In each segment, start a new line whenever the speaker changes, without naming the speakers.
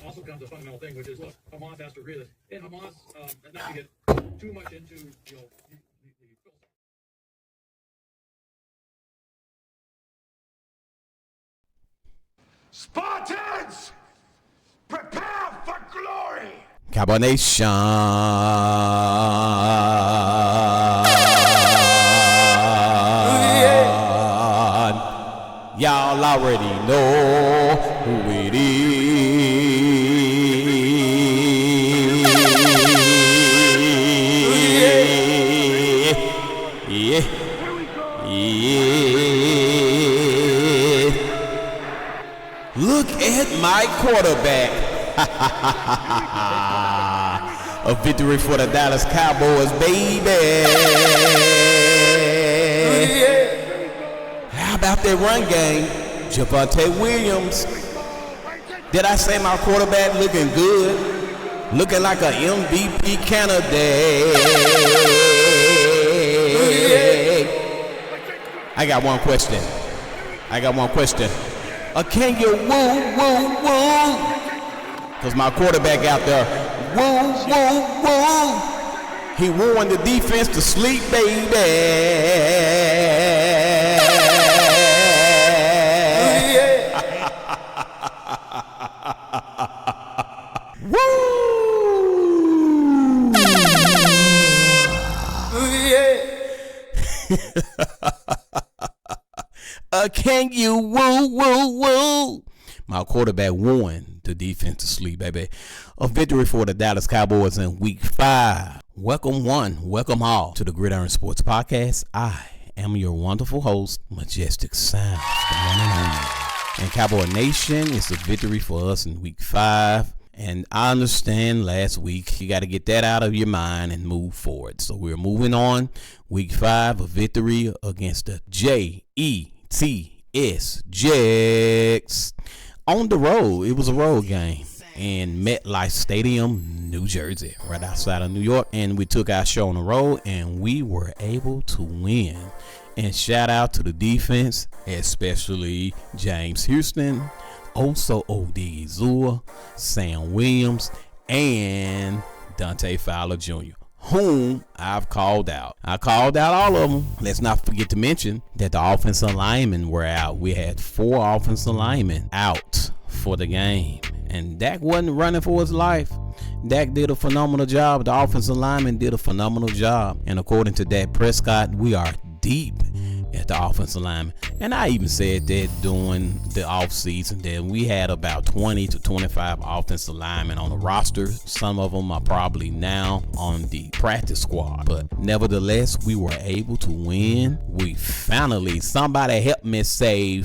also comes a fundamental thing, which is, look, Hamas has to realize, and Hamas, not to get too much into, the
Spartans, prepare for glory.
Cowboy Nation. Y'all already know who it is. Yeah. Look at my quarterback. A victory for the Dallas Cowboys, baby. How about that run game? Javonte Williams. Did I say my quarterback looking good? Looking like an MVP candidate. I got one question. Can you woo? Because my quarterback out there, woo. He wooing the defense to sleep, baby. Can you woo? My quarterback won the defense to sleep, baby. A victory for the Dallas Cowboys in Week 5. Welcome one, welcome all to the Gridiron Sports Podcast. I am your wonderful host, Majestic Soundz, the one and only. And Cowboy Nation, it's a victory for us in Week 5. And I understand last week you got to get that out of your mind and move forward. So we're moving on. Week 5, a victory against the Jets on the road. It was a road game in MetLife Stadium, New Jersey, right outside of New York. And we took our show on the road and we were able to win. And shout out to the defense, especially James Houston, also Odighi Zuwa, Sam Williams, and Dante Fowler Jr., whom I've called out. I called out all of them. Let's not forget to mention that the offensive linemen were out. We had 4 offensive linemen out for the game. And Dak wasn't running for his life. Dak did a phenomenal job. The offensive lineman did a phenomenal job. And according to Dak Prescott, we are deep at the offensive lineman. And I even said that during the offseason that we had about 20 to 25 offensive linemen on the roster. Some of them are probably now on the practice squad. But nevertheless, we were able to win. We finally, somebody help me say,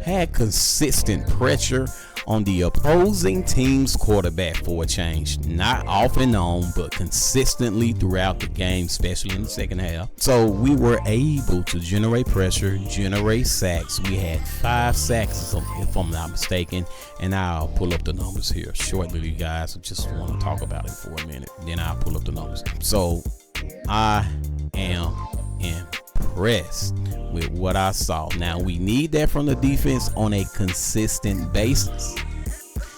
had consistent pressure on the opposing team's quarterback for a change. Not off and on, but consistently throughout the game, especially in the second half. So we were able to generate pressure, generate sacks. We had 5 sacks, if I'm not mistaken. And I'll pull up the numbers here shortly, you guys. I just want to talk about it for a minute. Then I'll pull up the numbers. So I am impressed with what I saw. Now we need that from the defense on a consistent basis.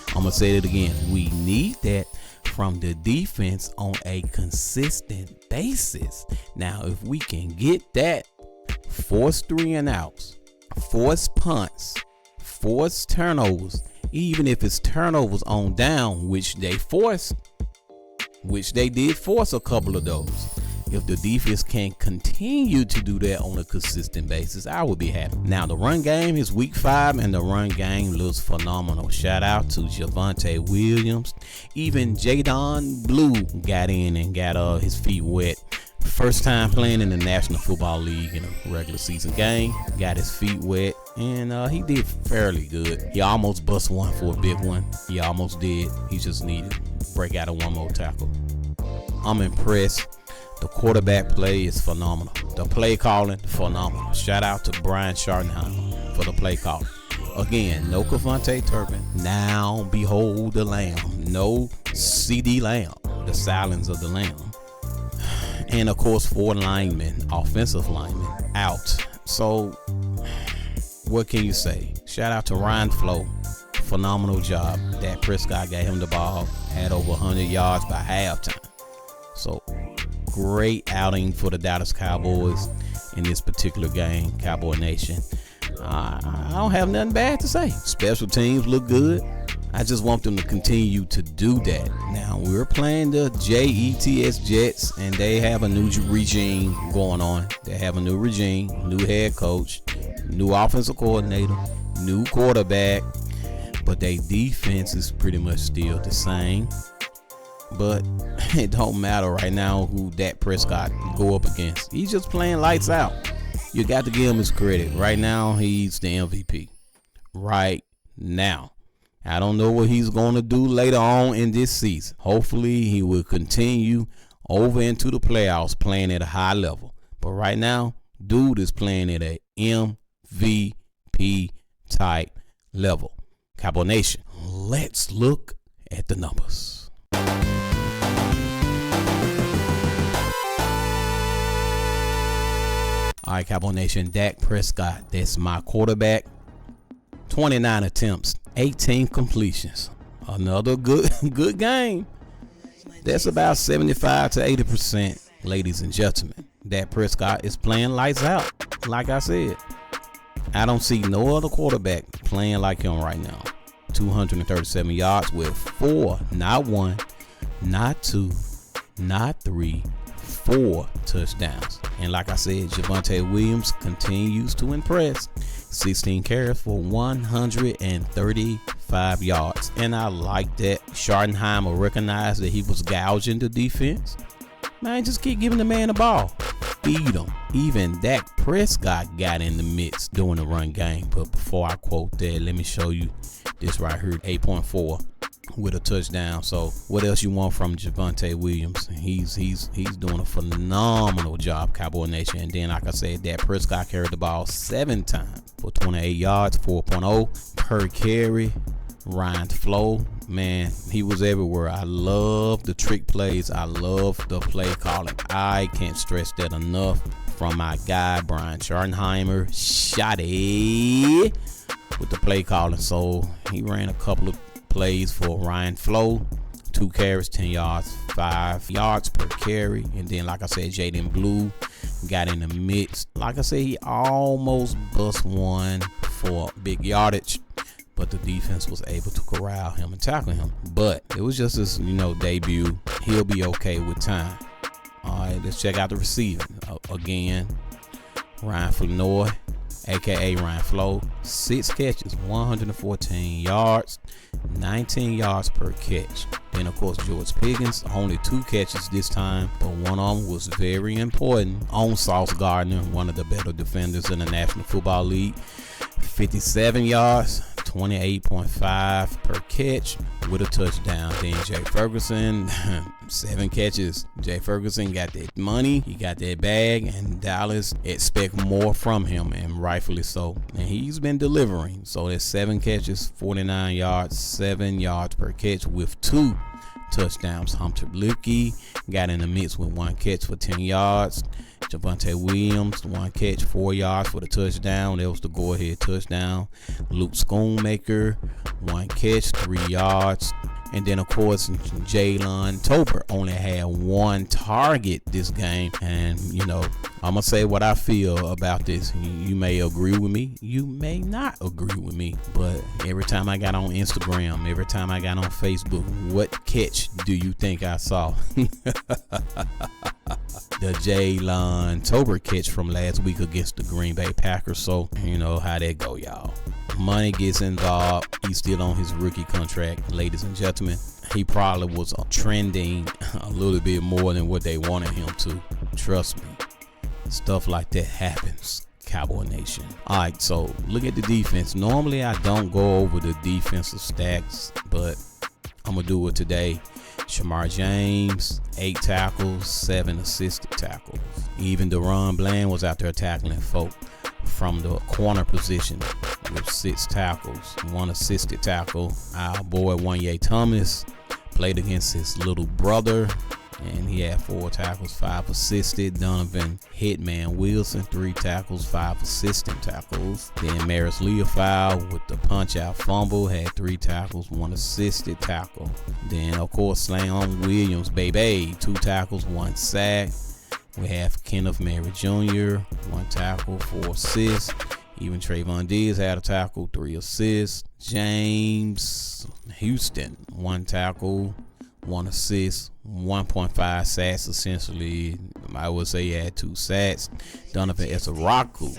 I'm gonna say it again. We need that from the defense on a consistent basis. Now if we can get that, force 3 and outs, force punts, force turnovers, even if it's turnovers on down, which they did force a couple of those. If the defense can continue to do that on a consistent basis, I would be happy. Now, the run game is Week 5, and the run game looks phenomenal. Shout out to Javonte Williams. Even Jadon Blue got in and got his feet wet. First time playing in the National Football League in a regular season game. Got his feet wet, and he did fairly good. He almost bust one for a big one. He almost did. He just needed to break out of one more tackle. I'm impressed. The quarterback play is phenomenal. The play calling, phenomenal. Shout out to Brian Schottenheimer for the play calling. Again, no Cavante Turpin. Now behold the Lamb. No CD Lamb. The silence of the Lamb. And of course, 4 linemen, offensive linemen, out. So what can you say? Shout out to Ryan Flo. Phenomenal job. Dak Prescott got him the ball, had over 100 yards by halftime. So great outing for the Dallas Cowboys in this particular game, Cowboy Nation. I don't have nothing bad to say. Special teams look good. I just want them to continue to do that. Now, we're playing the Jets, and they have a new regime going on. They have a new regime, new head coach, new offensive coordinator, new quarterback, but their defense is pretty much still the same. But it don't matter right now who Dak Prescott go up against. He's just playing lights out. You got to give him his credit. Right now, he's the MVP. Right now. I don't know what he's going to do later on in this season. Hopefully, he will continue over into the playoffs playing at a high level. But right now, dude is playing at an MVP type level. Cowboy Nation, let's look at the numbers. All right, Cowboy Nation, Dak Prescott, that's my quarterback. 29 attempts, 18 completions. Another good game. That's about 75 to 80%, ladies and gentlemen. Dak Prescott is playing lights out. Like I said, I don't see no other quarterback playing like him right now. 237 yards with 4, not 1, not 2, not 3, 4 touchdowns. And like I said, Javonte Williams continues to impress. 16 carries for 135 yards. And I like that. Schottenheimer recognized that he was gouging the defense. Man, just keep giving the man the ball. Feed him. Even Dak Prescott got in the midst during the run game. But before I quote that, let me show you this right here. 8.4 with a touchdown. So what else you want from Javonte Williams? He's doing a phenomenal job, Cowboy Nation. And then, like I said, Dak Prescott carried the ball 7 times for 28 yards, 4.0 per carry. Ryan Flo, man, he was everywhere. I love the trick plays. I love the play calling. I can't stress that enough. From my guy Brian Schottenheimer, Shotty, with the play calling. So he ran a couple of plays for Ryan Flo, 2 carries, 10 yards, 5 yards per carry. And then, like I said, Jaden Blue got in the midst. Like I said, he almost bust one for big yardage, but the defense was able to corral him and tackle him. But it was just his, debut. He'll be okay with time. All right, let's check out the receiving. Again, Ryan Flournoy, a.k.a. Ryan Flo, 6 catches, 114 yards, 19 yards per catch. Then, of course, George Pickens, only 2 catches this time, but one of them was very important on Sauce Gardner, one of the better defenders in the National Football League. 57 yards, 28.5 per catch with a touchdown. Then Jay Ferguson, 7 catches. Jay Ferguson got that money. He got that bag, and Dallas expect more from him, and rightfully so. And he's been delivering. So that's 7 catches, 49 yards, 7 yards per catch with 2 touchdowns. Hunter Lucky got in the mix with 1 catch for 10 yards. Javonte Williams, 1 catch, 4 yards for the touchdown. That was the go-ahead touchdown. Luke Schoonmaker, 1 catch, 3 yards. And then, of course, Jalen Tolbert only had 1 target this game. And, I'm going to say what I feel about this. You may agree with me. You may not agree with me. But every time I got on Instagram, every time I got on Facebook, what catch do you think I saw? The Jalen Tolbert catch from last week against the Green Bay Packers. So, you know how that go, y'all. Money gets involved. He's still on his rookie contract, ladies and gentlemen. He probably was trending a little bit more than what they wanted him to. Trust me, stuff like that happens, Cowboy Nation. All right, so look at the defense. Normally, I don't go over the defensive stats, but I'm going to do it today. Shamar James, 8 tackles, 7 assisted tackles. Even Deron Bland was out there tackling folk from the corner position with 6 tackles, 1 assisted tackle. Our boy Wanye Thomas played against his little brother and he had 4 tackles, 5 assisted. Donovan Hitman Wilson, 3 tackles, 5 assistant tackles. Then Maris Leofau with the punch-out fumble had 3 tackles, 1 assisted tackle. Then, of course, Slam Williams, baby, 2 tackles, 1 sack. We have Kenneth Murray Jr., 1 tackle, 4 assists. Even Trayvon Diggs had a tackle, 3 assists. James Houston, 1 tackle, 1 assist, 1.5 sacks essentially. I would say he had 2 sacks. Donovan Esaraku.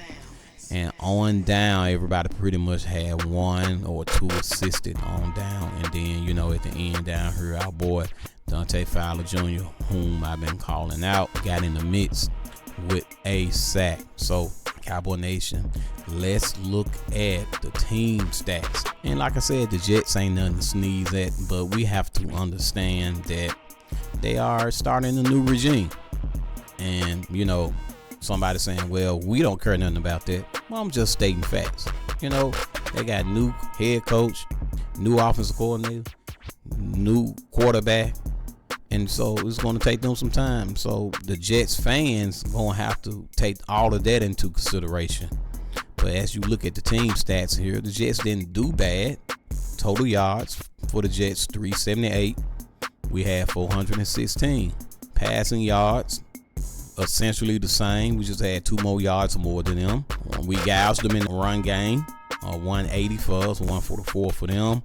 And on down, everybody pretty much had 1 or 2 assisted on down. And then, at the end down here, our boy Dante Fowler Jr., whom I've been calling out, got in the mix with a sack. So, Cowboy Nation, let's look at the team stats. And like I said, the Jets ain't nothing to sneeze at, but we have to understand that they are starting a new regime. And, somebody saying, well, we don't care nothing about that. Well, I'm just stating facts. They got new head coach, new offensive coordinator, new quarterback. And so it's going to take them some time. So the Jets fans going to have to take all of that into consideration. But as you look at the team stats here, the Jets didn't do bad. Total yards for the Jets, 378. We had 416. Passing yards, essentially the same. We just had 2 more yards more than them. We gouged them in the run game. 180 for us, 144 for them.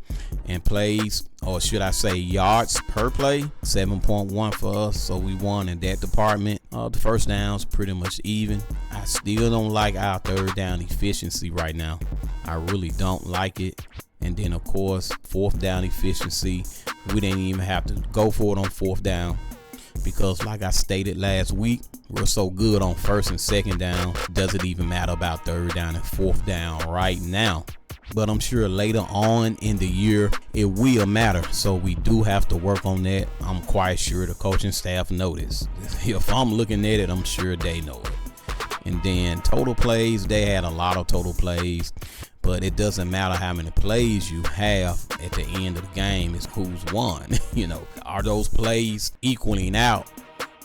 And plays, or should I say yards per play, 7.1 for us. So we won in that department. The first down's pretty much even. I still don't like our third down efficiency right now. I really don't like it. And then, of course, 4th down efficiency. We didn't even have to go for it on 4th down. Because like I stated last week, we're so good on 1st and 2nd down. Doesn't even matter about 3rd down and 4th down right now. But I'm sure later on in the year, it will matter. So we do have to work on that. I'm quite sure the coaching staff noticed. If I'm looking at it, I'm sure they know it. And then total plays, they had a lot of total plays. But it doesn't matter how many plays you have at the end of the game. It's who's won. Are those plays equaling out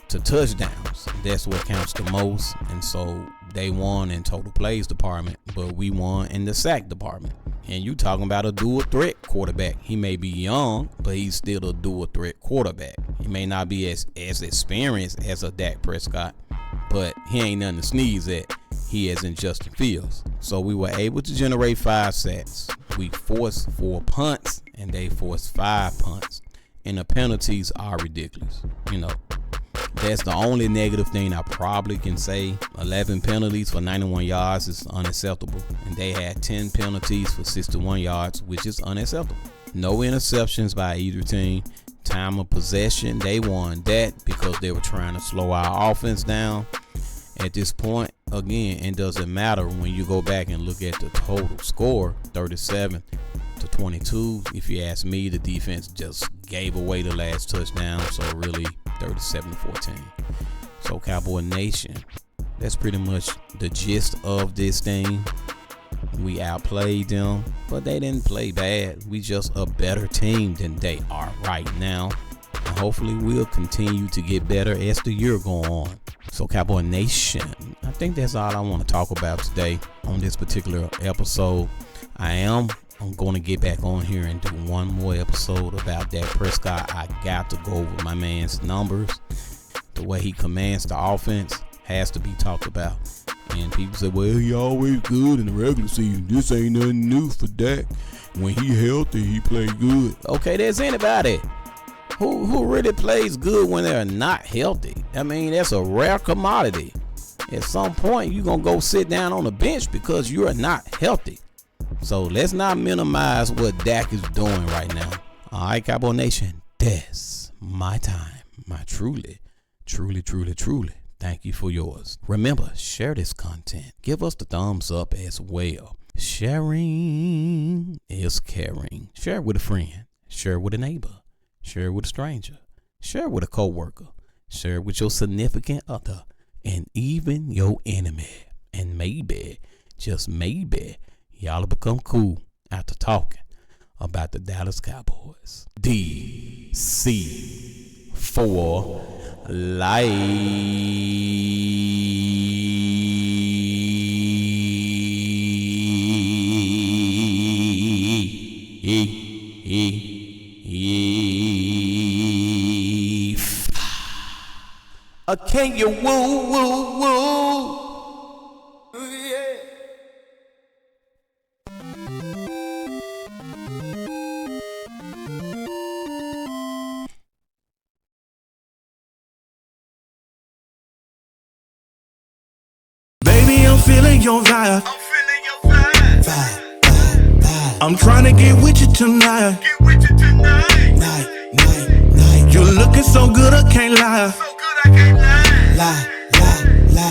to touchdowns? That's what counts the most. And so they won in total plays department, but we won in the sack department. And you talking about a dual threat quarterback. He may be young, but he's still a dual threat quarterback. He may not be as experienced as a Dak Prescott, but he ain't nothing to sneeze at. He isn't Justin Fields. So we were able to generate 5 sacks. We forced 4 punts, and they forced 5 punts. And the penalties are ridiculous. That's the only negative thing I probably can say. 11 penalties for 91 yards is unacceptable. And they had 10 penalties for 61 yards, which is unacceptable. No interceptions by either team. Time of possession, they won that because they were trying to slow our offense down. At this point, again, it doesn't matter when you go back and look at the total score, 37-22. If you ask me, the defense just gave away the last touchdown, so really 37-14. So Cowboy Nation, that's pretty much the gist of this thing. We outplayed them, but they didn't play bad. We just a better team than they are right now. And hopefully we'll continue to get better as the year go on. So Cowboy Nation, I think that's all I want to talk about today on this particular episode. I'm going to get back on here and do one more episode about Dak Prescott. I got to go over my man's numbers. The way he commands the offense has to be talked about. And people say, well, he always good in the regular season. This ain't nothing new for Dak. When he healthy, he play good. Okay, there's anybody who really plays good when they're not healthy. I mean, that's a rare commodity. At some point, you're going to go sit down on the bench because you're not healthy. So let's not minimize what Dak is doing right now. All right, Cowboy Nation, that's my time. My truly, thank you for yours. Remember, share this content. Give us the thumbs up as well. Sharing is caring. Share it with a friend. Share it with a neighbor. Share it with a stranger. Share it with a coworker. Share it with your significant other. And even your enemy. And maybe, just maybe, y'all will become cool after talking about the Dallas Cowboys. DC for Can you woo, woo, woo?
Baby, I'm feeling your vibe. I'm trying to get with you tonight. You're looking so good, I can't lie.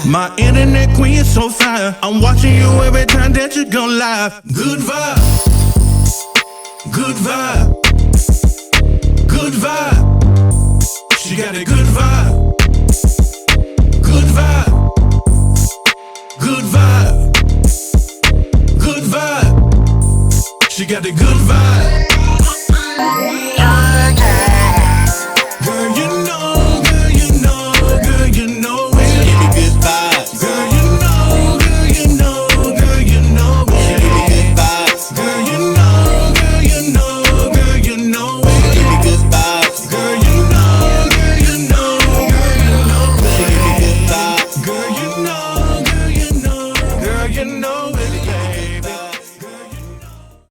My internet queen is so fire. I'm watching you every time that you go live. Good vibe. Good vibe. Good vibe. She got a good vibe. Good vibe. Good vibe. Good vibe. She got the good vibe.